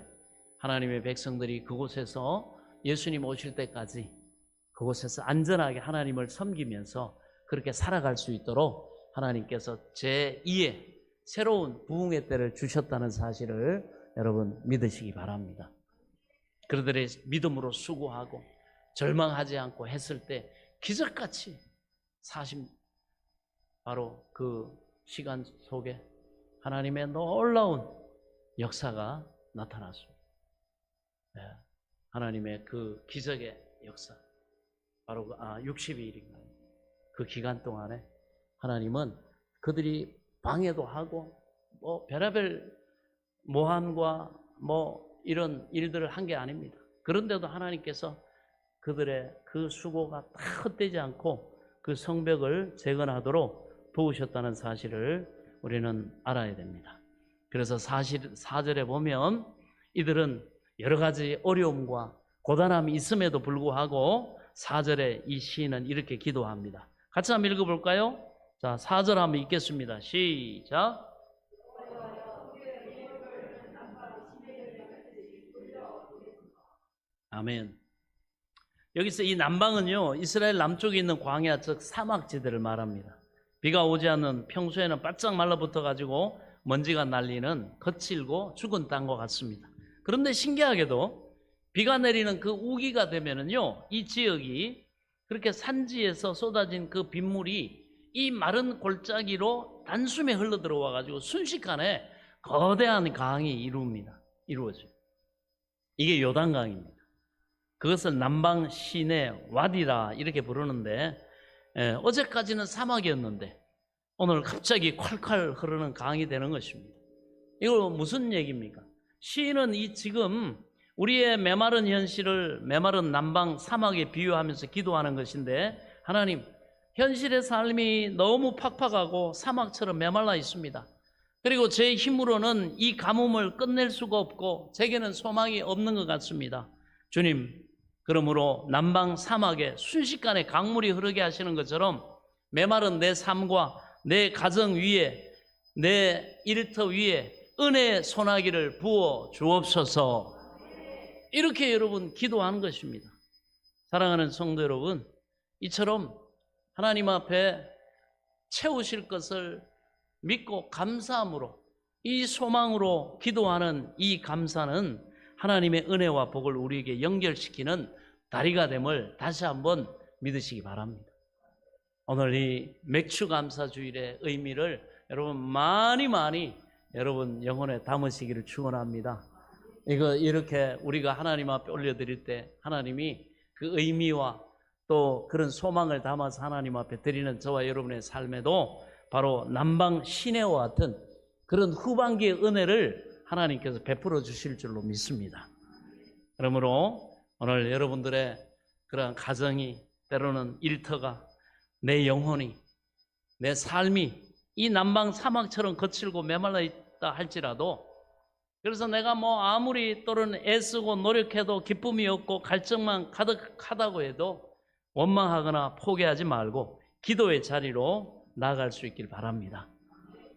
하나님의 백성들이 그곳에서 예수님 오실 때까지 그곳에서 안전하게 하나님을 섬기면서 그렇게 살아갈 수 있도록 하나님께서 제2의 새로운 부흥의 때를 주셨다는 사실을 여러분 믿으시기 바랍니다. 그들의 믿음으로 수고하고 절망하지 않고 했을 때 기적같이 바로 그 시간 속에 하나님의 놀라운 역사가 나타났습니다. 네. 하나님의 그 기적의 역사 바로 60일인가요? 그 기간 동안에 하나님은 그들이 방해도 하고 별의별 모함과 이런 일들을 한 게 아닙니다. 그런데도 하나님께서 그들의 그 수고가 다 헛되지 않고 그 성벽을 재건하도록 도우셨다는 사실을 우리는 알아야 됩니다. 그래서 4절에 보면 이들은 여러 가지 어려움과 고단함이 있음에도 불구하고 4절에 이 시인은 이렇게 기도합니다. 같이 한번 읽어볼까요? 자, 4절 한번 읽겠습니다. 시작. 아멘. 여기서 이 남방은요 이스라엘 남쪽에 있는 광야 즉 사막지대를 말합니다. 비가 오지 않는 평소에는 바짝 말라붙어 가지고 먼지가 날리는 거칠고 죽은 땅과 같습니다. 그런데 신기하게도 비가 내리는 그 우기가 되면은요 이 지역이 그렇게 산지에서 쏟아진 그 빗물이 이 마른 골짜기로 단숨에 흘러 들어와 가지고 순식간에 거대한 강이 이루어져요. 이게 요단강입니다. 그것을 남방 시내 와디라 이렇게 부르는데 어제까지는 사막이었는데 오늘 갑자기 콸콸 흐르는 강이 되는 것입니다. 이거 무슨 얘기입니까? 시인은 지금 우리의 메마른 현실을 메마른 남방 사막에 비유하면서 기도하는 것인데 하나님 현실의 삶이 너무 팍팍하고 사막처럼 메말라 있습니다. 그리고 제 힘으로는 이 가뭄을 끝낼 수가 없고 제게는 소망이 없는 것 같습니다. 주님 그러므로 남방 사막에 순식간에 강물이 흐르게 하시는 것처럼 메마른 내 삶과 내 가정 위에 내 일터 위에 은혜의 소나기를 부어 주옵소서. 이렇게 여러분 기도하는 것입니다. 사랑하는 성도 여러분, 이처럼 하나님 앞에 채우실 것을 믿고 감사함으로, 이 소망으로 기도하는 이 감사는 하나님의 은혜와 복을 우리에게 연결시키는 다리가 됨을 다시 한번 믿으시기 바랍니다. 오늘 이 맥주 감사 주일의 의미를 여러분 많이 여러분 영혼에 담으시기를 축원합니다. 이거 이렇게 우리가 하나님 앞에 올려드릴 때 하나님이 그 의미와 또 그런 소망을 담아서 하나님 앞에 드리는 저와 여러분의 삶에도 바로 남방 시내와 같은 그런 후반기의 은혜를 하나님께서 베풀어 주실 줄로 믿습니다. 그러므로 오늘 여러분들의 그런 가정이, 때로는 일터가, 내 영혼이, 내 삶이 이 남방 사막처럼 거칠고 메말라 있다 할지라도, 그래서 내가 뭐 아무리 또는 애쓰고 노력해도 기쁨이 없고 갈증만 가득하다고 해도 원망하거나 포기하지 말고 기도의 자리로 나아갈 수 있길 바랍니다.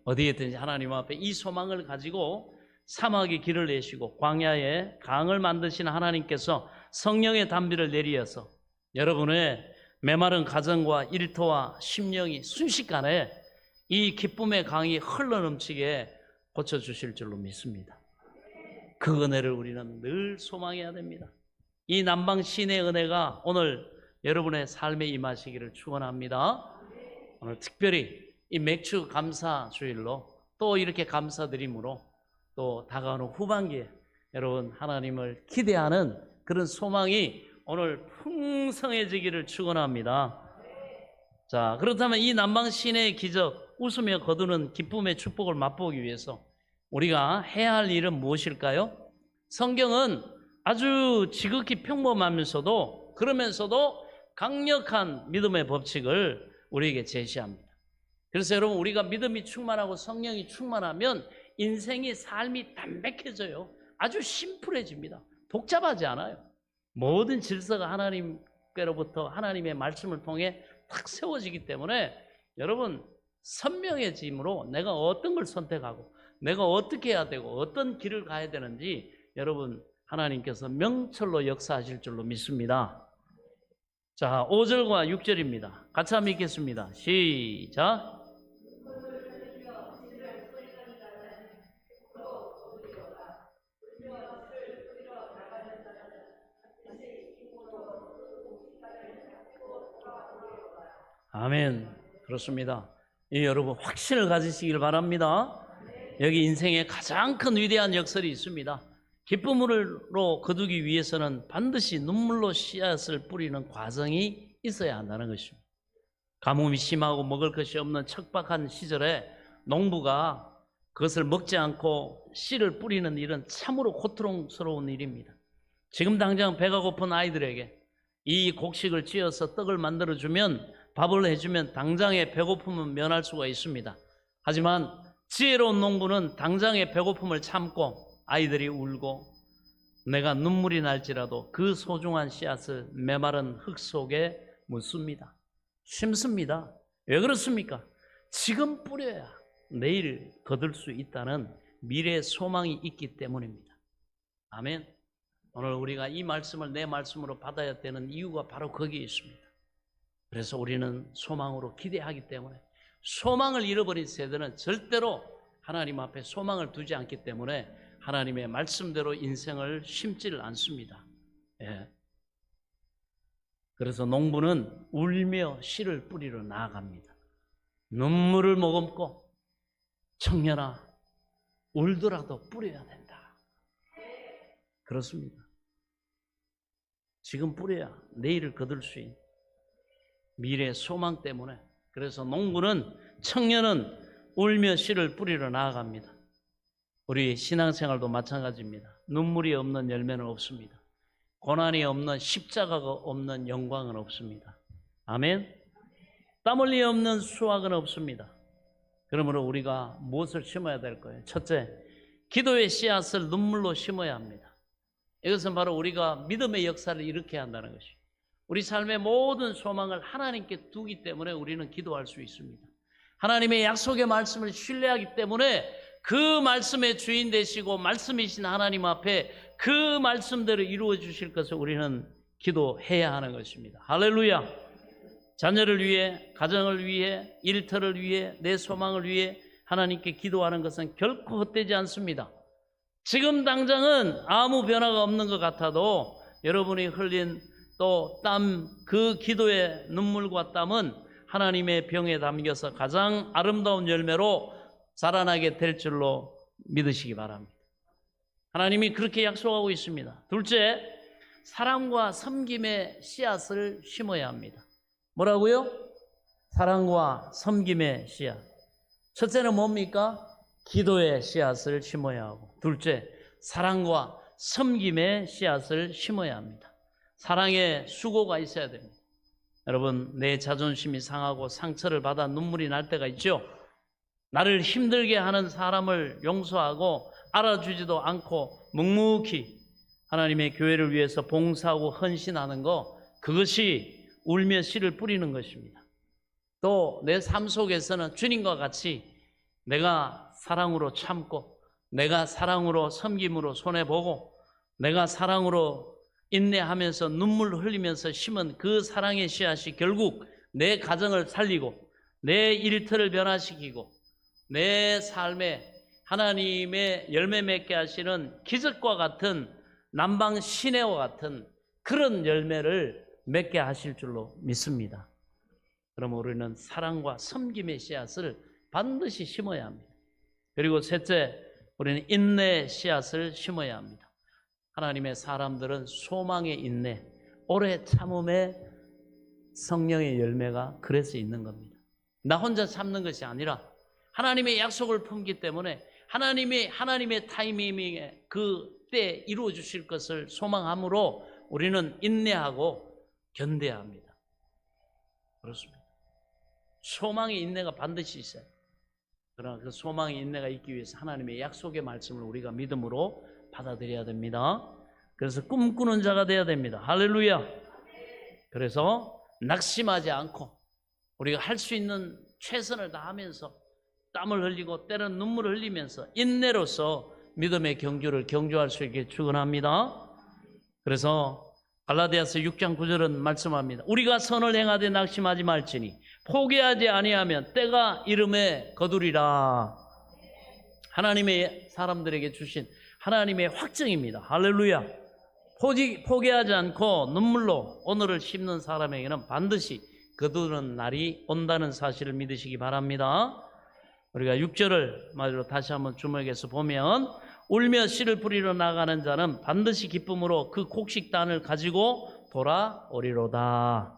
어디에든지 하나님 앞에 이 소망을 가지고 사막의 길을 내시고 광야에 강을 만드신 하나님께서 성령의 담비를 내리어서 여러분의 메마른 가정과 일터와 심령이 순식간에 이 기쁨의 강이 흘러넘치게 고쳐주실 줄로 믿습니다. 그 은혜를 우리는 늘 소망해야 됩니다. 이 남방 신의 은혜가 오늘 여러분의 삶에 임하시기를 축원합니다. 오늘 특별히 이 맥주 감사 주일로 또 이렇게 감사드림으로 또 다가오는 후반기에 여러분 하나님을 기대하는 그런 소망이 오늘 풍성해지기를 축원합니다. 자, 그렇다면 이 남방 신의 기적, 웃으며 거두는 기쁨의 축복을 맛보기 위해서 우리가 해야 할 일은 무엇일까요? 성경은 아주 지극히 평범하면서도 그러면서도 강력한 믿음의 법칙을 우리에게 제시합니다. 그래서 여러분, 우리가 믿음이 충만하고 성령이 충만하면 인생이, 삶이 담백해져요. 아주 심플해집니다. 복잡하지 않아요. 모든 질서가 하나님께로부터 하나님의 말씀을 통해 탁 세워지기 때문에 여러분 선명해짐으로 내가 어떤 걸 선택하고 내가 어떻게 해야 되고 어떤 길을 가야 되는지 여러분 하나님께서 명철로 역사하실 줄로 믿습니다. 자, 5절과 6절입니다. 같이 한번 읽겠습니다. 시작. 아멘. 그렇습니다. 여러분 확신을 가지시길 바랍니다. 여기 인생에 가장 큰 위대한 역설이 있습니다. 기쁨으로 거두기 위해서는 반드시 눈물로 씨앗을 뿌리는 과정이 있어야 한다는 것입니다. 가뭄이 심하고 먹을 것이 없는 척박한 시절에 농부가 그것을 먹지 않고 씨를 뿌리는 일은 참으로 고통스러운 일입니다. 지금 당장 배가 고픈 아이들에게 이 곡식을 찧어서 떡을 만들어주면, 밥을 해주면 당장의 배고픔은 면할 수가 있습니다. 하지만 지혜로운 농부는 당장의 배고픔을 참고 아이들이 울고 내가 눈물이 날지라도 그 소중한 씨앗을 메마른 흙 속에 묻습니다. 심습니다. 왜 그렇습니까? 지금 뿌려야 내일 거둘 수 있다는 미래의 소망이 있기 때문입니다. 아멘. 오늘 우리가 이 말씀을 내 말씀으로 받아야 되는 이유가 바로 거기에 있습니다. 그래서 우리는 소망으로 기대하기 때문에, 소망을 잃어버린 세대는 절대로 하나님 앞에 소망을 두지 않기 때문에 하나님의 말씀대로 인생을 심지를 않습니다. 예. 그래서 농부는 울며 씨를 뿌리러 나아갑니다. 눈물을 머금고 청년아 울더라도 뿌려야 된다. 그렇습니다. 지금 뿌려야 내일을 거둘 수 있는 미래의 소망 때문에. 그래서 농부는, 청년은 울며 씨를 뿌리러 나아갑니다. 우리 신앙생활도 마찬가지입니다. 눈물이 없는 열매는 없습니다. 고난이 없는, 십자가가 없는 영광은 없습니다. 아멘. 땀 흘리 없는 수확은 없습니다. 그러므로 우리가 무엇을 심어야 될 거예요? 첫째, 기도의 씨앗을 눈물로 심어야 합니다. 이것은 바로 우리가 믿음의 역사를 일으켜야 한다는 것이죠. 우리 삶의 모든 소망을 하나님께 두기 때문에 우리는 기도할 수 있습니다. 하나님의 약속의 말씀을 신뢰하기 때문에 그 말씀의 주인 되시고 말씀이신 하나님 앞에 그 말씀대로 이루어 주실 것을 우리는 기도해야 하는 것입니다. 할렐루야. 자녀를 위해, 가정을 위해, 일터를 위해, 내 소망을 위해 하나님께 기도하는 것은 결코 헛되지 않습니다. 지금 당장은 아무 변화가 없는 것 같아도 여러분이 흘린 또 땀, 그 기도의 눈물과 땀은 하나님의 병에 담겨서 가장 아름다운 열매로 자라나게 될 줄로 믿으시기 바랍니다. 하나님이 그렇게 약속하고 있습니다. 둘째, 사랑과 섬김의 씨앗을 심어야 합니다. 뭐라고요? 사랑과 섬김의 씨앗. 첫째는 뭡니까? 기도의 씨앗을 심어야 하고, 둘째, 사랑과 섬김의 씨앗을 심어야 합니다. 사랑에 수고가 있어야 됩니다. 여러분, 내 자존심이 상하고 상처를 받아 눈물이 날 때가 있죠. 나를 힘들게 하는 사람을 용서하고 알아주지도 않고 묵묵히 하나님의 교회를 위해서 봉사하고 헌신하는 거, 그것이 울며 씨를 뿌리는 것입니다. 또 내 삶 속에서는 주님과 같이 내가 사랑으로 참고, 내가 사랑으로 섬김으로 손해보고, 내가 사랑으로 인내하면서 눈물 흘리면서 심은 그 사랑의 씨앗이 결국 내 가정을 살리고, 내 일터를 변화시키고, 내 삶에 하나님의 열매 맺게 하시는 기적과 같은 남방 시내와 같은 그런 열매를 맺게 하실 줄로 믿습니다. 그럼 우리는 사랑과 섬김의 씨앗을 반드시 심어야 합니다. 그리고 셋째, 우리는 인내의 씨앗을 심어야 합니다. 하나님의 사람들은 소망의 인내, 오래 참음의 성령의 열매가 그래서 있는 겁니다. 나 혼자 참는 것이 아니라 하나님의 약속을 품기 때문에 하나님의 타이밍에 그 때 이루어 주실 것을 소망함으로 우리는 인내하고 견뎌야 합니다. 그렇습니다. 소망의 인내가 반드시 있어요. 그러나 그 소망의 인내가 있기 위해서 하나님의 약속의 말씀을 우리가 믿음으로 받아들여야 됩니다. 그래서 꿈꾸는 자가 되어야 됩니다. 할렐루야. 그래서 낙심하지 않고 우리가 할 수 있는 최선을 다하면서 땀을 흘리고 때로는 눈물을 흘리면서 인내로서 믿음의 경주를 경주할 수 있게 축원합니다. 그래서 갈라디아서 6장 9절은 말씀합니다. 우리가 선을 행하되 낙심하지 말지니 포기하지 아니하면 때가 이름에 거두리라. 하나님의 사람들에게 주신 하나님의 확증입니다. 할렐루야. 포기하지 않고 눈물로 오늘을 심는 사람에게는 반드시 거두는 날이 온다는 사실을 믿으시기 바랍니다. 우리가 6절을 마지막으로 다시 한번 주목해서 보면, 울며 씨를 뿌리러 나가는 자는 반드시 기쁨으로 그 곡식단을 가지고 돌아오리로다.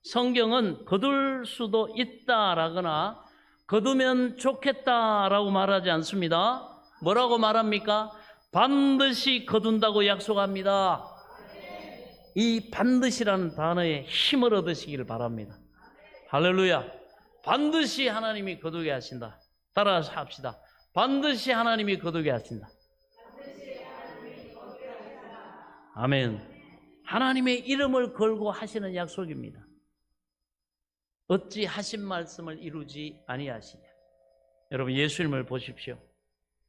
성경은 거둘 수도 있다라거나 거두면 좋겠다라고 말하지 않습니다. 뭐라고 말합니까? 반드시 거둔다고 약속합니다. 이 반드시라는 단어에 힘을 얻으시기를 바랍니다. 할렐루야. 반드시 하나님이 거두게 하신다. 따라서 합시다. 반드시 하나님이 거두게 하신다. 아멘. 하나님의 이름을 걸고 하시는 약속입니다. 어찌 하신 말씀을 이루지 아니하시냐. 여러분, 예수님을 보십시오.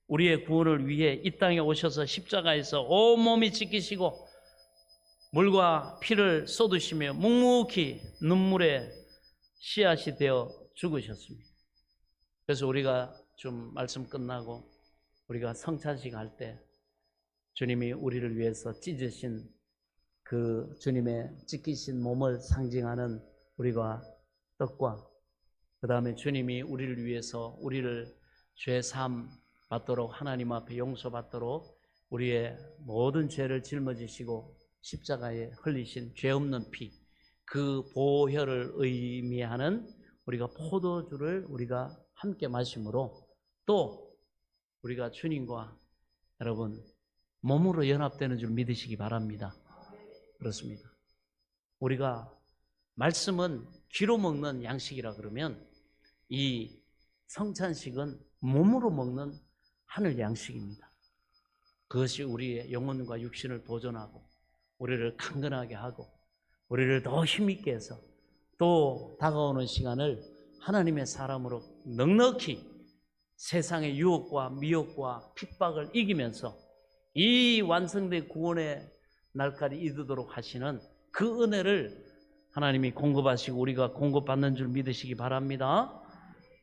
우리의 구원을 위해 이 땅에 오셔서 십자가에서 온몸이 찢기시고 물과 피를 쏟으시며 묵묵히 눈물의 씨앗이 되어 죽으셨습니다. 그래서 우리가 좀 말씀 끝나고 우리가 성찬식 할 때 주님이 우리를 위해서 찢으신 그 주님의 찢기신 몸을 상징하는 우리가 떡과, 그 다음에 주님이 우리를 위해서 우리를 죄사함 받도록, 하나님 앞에 용서받도록 우리의 모든 죄를 짊어지시고 십자가에 흘리신 죄 없는 피, 그 보혈을 의미하는 우리가 포도주를 우리가 함께 마심으로 또 우리가 주님과 여러분 몸으로 연합되는 줄 믿으시기 바랍니다. 그렇습니다. 우리가 말씀은 귀로 먹는 양식이라 그러면 이 성찬식은 몸으로 먹는 하늘 양식입니다. 그것이 우리의 영혼과 육신을 보존하고 우리를 강건하게 하고 우리를 더 힘있게 해서 또 다가오는 시간을 하나님의 사람으로 넉넉히 세상의 유혹과 미혹과 핍박을 이기면서 이 완성된 구원의 날까지 이르도록 하시는 그 은혜를 하나님이 공급하시고 우리가 공급받는 줄 믿으시기 바랍니다.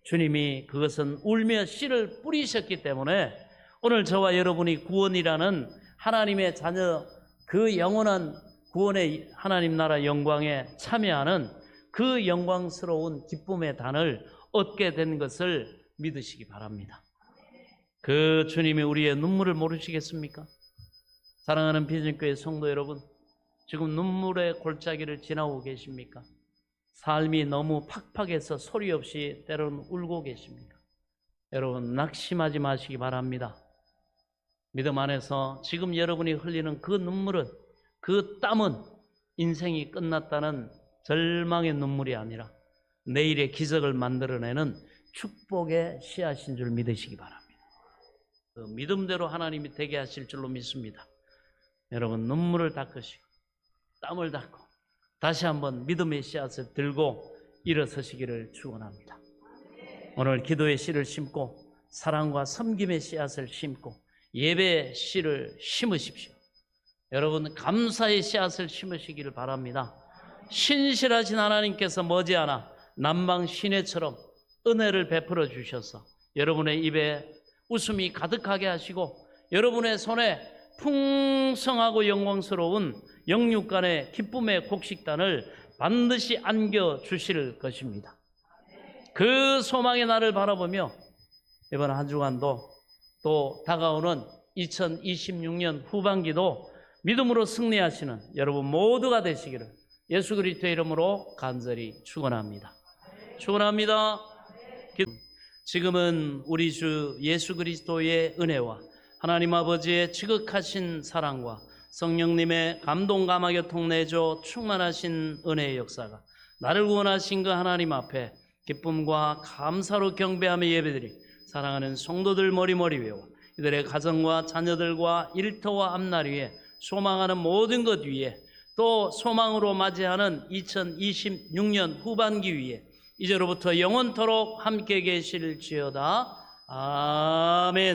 주님이 그것은 울며 씨를 뿌리셨기 때문에 오늘 저와 여러분이 구원이라는 하나님의 자녀, 그 영원한 구원의 하나님 나라 영광에 참여하는 그 영광스러운 기쁨의 단을 얻게 된 것을 믿으시기 바랍니다. 그 주님이 우리의 눈물을 모르시겠습니까? 사랑하는 비전교회 성도 여러분, 지금 눈물의 골짜기를 지나고 계십니까? 삶이 너무 팍팍해서 소리 없이 때로는 울고 계십니까? 여러분, 낙심하지 마시기 바랍니다. 믿음 안에서 지금 여러분이 흘리는 그 눈물은, 그 땀은 인생이 끝났다는 절망의 눈물이 아니라 내일의 기적을 만들어내는 축복의 씨앗인 줄 믿으시기 바랍니다. 그 믿음대로 하나님이 되게 하실 줄로 믿습니다. 여러분, 눈물을 닦으시고 땀을 닦고 다시 한번 믿음의 씨앗을 들고 일어서시기를 축원합니다. 오늘 기도의 씨를 심고 사랑과 섬김의 씨앗을 심고 예배의 씨를 심으십시오. 여러분, 감사의 씨앗을 심으시기를 바랍니다. 신실하신 하나님께서 머지않아 남방 시내처럼 은혜를 베풀어 주셔서 여러분의 입에 웃음이 가득하게 하시고 여러분의 손에 풍성하고 영광스러운 영육간의 기쁨의 곡식단을 반드시 안겨 주실 것입니다. 그 소망의 날을 바라보며 이번 한 주간도 또 다가오는 2026년 후반기도 믿음으로 승리하시는 여러분 모두가 되시기를 예수 그리스도의 이름으로 간절히 축원합니다. 축원합니다. 지금은 우리 주 예수 그리스도의 은혜와 하나님 아버지의 지극하신 사랑과 성령님의 감동 감화에 통내줘 충만하신 은혜의 역사가 나를 구원하신 그 하나님 앞에 기쁨과 감사로 경배하며 예배드리 사랑하는 성도들 머리머리 외워 이들의 가정과 자녀들과 일터와 앞날 위에 소망하는 모든 것 위에 또 소망으로 맞이하는 2026년 후반기 위에 이제로부터 영원토록 함께 계실지어다. 아멘.